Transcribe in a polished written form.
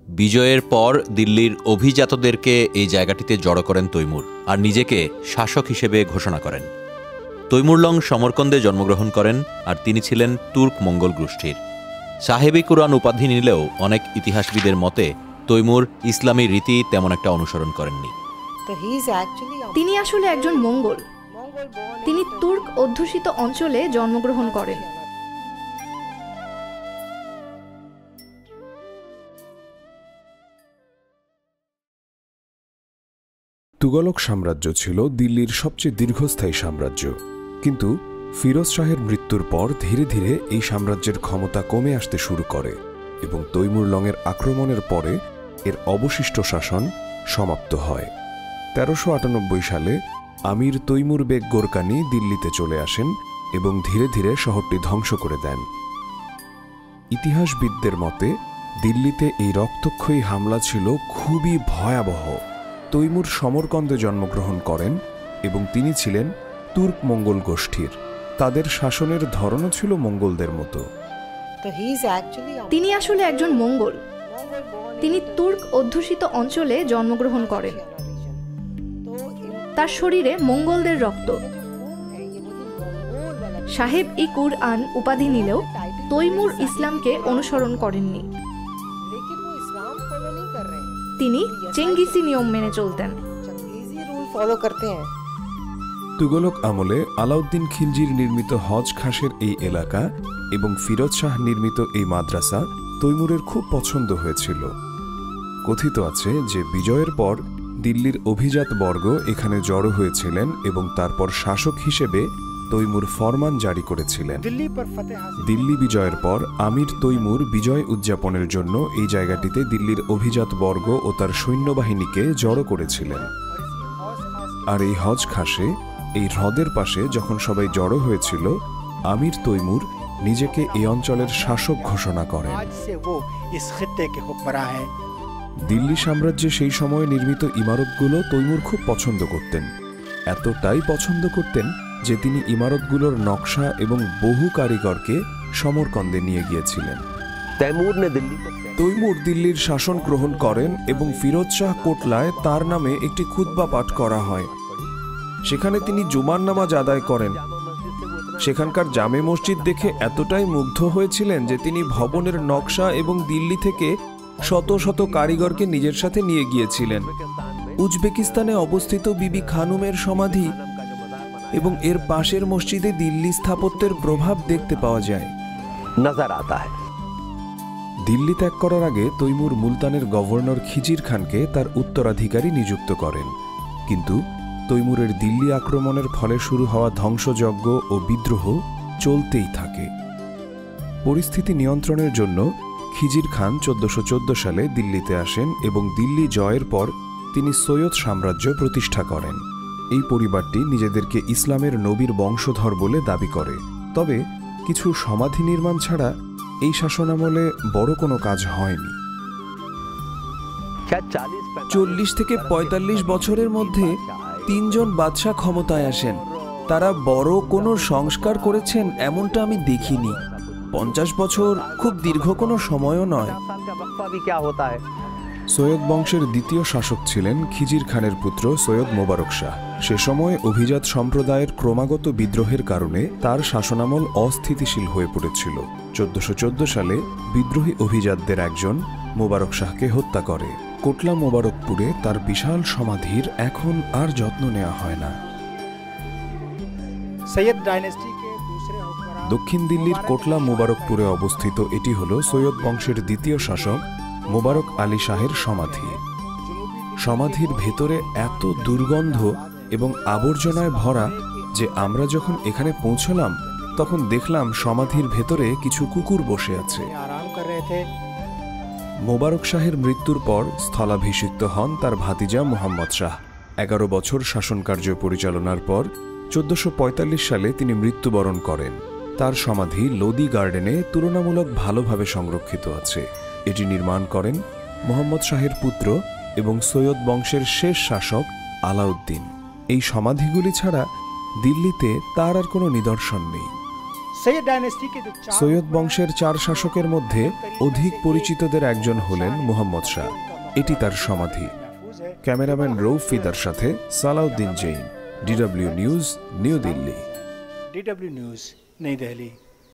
বিজয়ের পর দিল্লির অভিজাতদেরকে এই জায়গাটিতে জড়ো করেন তৈমুর আর নিজেকে শাসক হিসেবে ঘোষণা করেন। তৈমুরলং সমরকন্দে জন্মগ্রহণ করেন আর তিনি ছিলেন তুর্ক মঙ্গল গোষ্ঠীর। সাহেব-ই কুরআন উপাধি নিলেও অনেক ইতিহাসবিদের মতে তৈমুর ইসলামী রীতি তেমন একটা অনুসরণ করেননি। তিনি আসলে একজন মঙ্গল। তিনি তুর্ক অধ্যুষিত অঞ্চলে জন্মগ্রহণ করেন। তুগলক সাম্রাজ্য ছিল দিল্লির সবচেয়ে দীর্ঘস্থায়ী সাম্রাজ্য, কিন্তু ফিরোজ শাহের মৃত্যুর পর ধীরে ধীরে এই সাম্রাজ্যের ক্ষমতা কমে আসতে শুরু করে এবং তৈমুরলংয়ের আক্রমণের পরে এর অবশিষ্ট শাসন সমাপ্ত হয়। ১৩৯৮ সালে আমির তৈমুর বেগ গোরকানি দিল্লিতে চলে আসেন এবং ধীরে ধীরে শহরটি ধ্বংস করে দেন। ইতিহাসবিদদের মতে দিল্লিতে এই রক্তক্ষয়ী হামলা ছিল খুবই ভয়াবহ। তৈমুর সমরকন্দে জন্মগ্রহণ করেন এবং তিনি ছিলেন তুর্ক মঙ্গল গোষ্ঠীর। তাদের শাসনের ধরনও ছিল মঙ্গলদের মতো। তিনি আসলে একজন মঙ্গল। তিনি তুর্ক অধ্যুষিত অঞ্চলে জন্মগ্রহণ করেন। তার শরীরে মঙ্গলদের রক্ত। সাহেব-ই কুরআন উপাধি নিলেও তৈমুর ইসলামকে অনুসরণ করেননি। তিনি চেঙ্গিসি নিয়ম মেনে চলতেন। তুগলক আমলে আলাউদ্দিন খিলজির নির্মিত হজ খাসের এই এলাকা এবং ফিরোজ শাহ নির্মিত এই মাদ্রাসা তৈমুরের খুব পছন্দ হয়েছিল। কথিত আছে যে বিজয়ের পর দিল্লির অভিজাত বর্গ এখানে জড়ো হয়েছিলেন এবং তারপর শাসক হিসেবে তৈমুর ফরমান জারি করেছিলেন। দিল্লি বিজয়ের পর আমির তৈমুর বিজয় উদযাপনের জন্য এই জায়গাটিতে দিল্লির অভিজাত বর্গ ও তার সৈন্যবাহিনীকে জড়ো করেছিলেন। আর এই হজ খাসে এই হ্রদের পাশে যখন সবাই জড়ো হয়েছিল, আমির তৈমুর নিজেকে এই অঞ্চলের শাসক ঘোষণা করেন। দিল্লি সাম্রাজ্যে সেই সময়ে নির্মিত ইমারতগুলো তৈমুর খুব পছন্দ করতেন। এতটাই পছন্দ করতেন যে তিনি ইমারতগুলোর নকশা এবং বহু কারিগরকে সমরকন্দে নিয়ে গিয়েছিলেন। তৈমুর দিল্লির শাসন গ্রহণ করেন এবং ফিরোজ শাহ কোটলায় তার নামে একটি খুতবা পাঠ করা হয়। সেখানে তিনি জুমার নামাজ আদায় করেন। সেখানকার জামে মসজিদ দেখে এতটাই মুগ্ধ হয়েছিলেন যে তিনি ভবনের নকশা এবং দিল্লি থেকে শত শত কারিগরকে নিজের সাথে নিয়ে গিয়েছিলেন। উজবেকিস্তানে অবস্থিত বিবি খানুমের সমাধি এবং এর পাশের মসজিদে দিল্লি স্থাপত্যের প্রভাব দেখতে পাওয়া যায়। দিল্লি ত্যাগ করার আগে তৈমুর মুলতানের গভর্নর খিজির খানকে তার উত্তরাধিকারী নিযুক্ত করেন, কিন্তু তৈমুরের দিল্লি আক্রমণের ফলে শুরু হওয়া ধ্বংসযজ্ঞ ও বিদ্রোহ চলতেই থাকে। পরিস্থিতি নিয়ন্ত্রণের জন্য খিজির খান ১৪১৪ সালে দিল্লিতে আসেন এবং দিল্লি জয়ের পর তিনি সৈয়দ সাম্রাজ্য প্রতিষ্ঠা করেন। এই পরিবারটি নিজেদেরকে ইসলামের নবীর বংশধর বলে দাবি করে, তবে কিছু সমাধি নির্মাণ ছাড়া এই শাসনামলে বড় কোনো কাজ হয়নি। ৪০ থেকে ৪৫ বছরের মধ্যে ৩ জন বাদশাহ ক্ষমতায় আসেন। তারা বড় কোনো সংস্কার করেছেন এমনটা আমি দেখিনি। ৫০ বছর খুব দীর্ঘ কোনো সময়ও নয়। সৈয়দ বংশের দ্বিতীয় শাসক ছিলেন খিজির খানের পুত্র সৈয়দ মোবারক শাহ। সে সময় অভিজাত সম্প্রদায়ের ক্রমাগত বিদ্রোহের কারণে তার শাসনামল অস্থিতিশীল হয়ে পড়েছিল। ১৪১৪ সালে বিদ্রোহী অভিজাতদের একজন মোবারক শাহকে হত্যা করে। কোটলা মোবারকপুরে তার বিশাল সমাধির এখন আর যত্ন নেওয়া হয় না। দক্ষিণ দিল্লির কোটলা মোবারকপুরে অবস্থিত এটি হল সৈয়দ বংশের দ্বিতীয় শাসক মোবারক আলী শাহের সমাধি। সমাধির ভেতরে এত দুর্গন্ধ এবং আবর্জনায় ভরা যে আমরা যখন এখানে পৌঁছলাম তখন দেখলাম সমাধির ভেতরে কিছু কুকুর বসে আছে। মোবারক শাহের মৃত্যুর পর স্থলাভিষিক্ত হন তার ভাতিজা মোহাম্মদ শাহ। ১১ বছর শাসনকার্য পরিচালনার পর ১৪৪৫ সালে তিনি মৃত্যুবরণ করেন। তার সমাধি লোদি গার্ডেনে তুলনামূলক ভালোভাবে সংরক্ষিত আছে। এটি নির্মাণ করেন মোহাম্মদ শাহের পুত্র এবং সৈয়দ বংশের শেষ শাসক আলাউদ্দিন। এই সমাধিগুলি ছাড়া দিল্লিতে তার আর কোনো নিদর্শন নেই। সৈয়দ বংশের 4 শাসকের মধ্যে অধিক পরিচিতদের একজন হলেন মুহাম্মদ শাহ। এটি তার সমাধি। ক্যামেরাম্যান রৌফ ফিদার সাথে Salauddin Jain, DW news, new Delhi. DW news, Nai Delhi.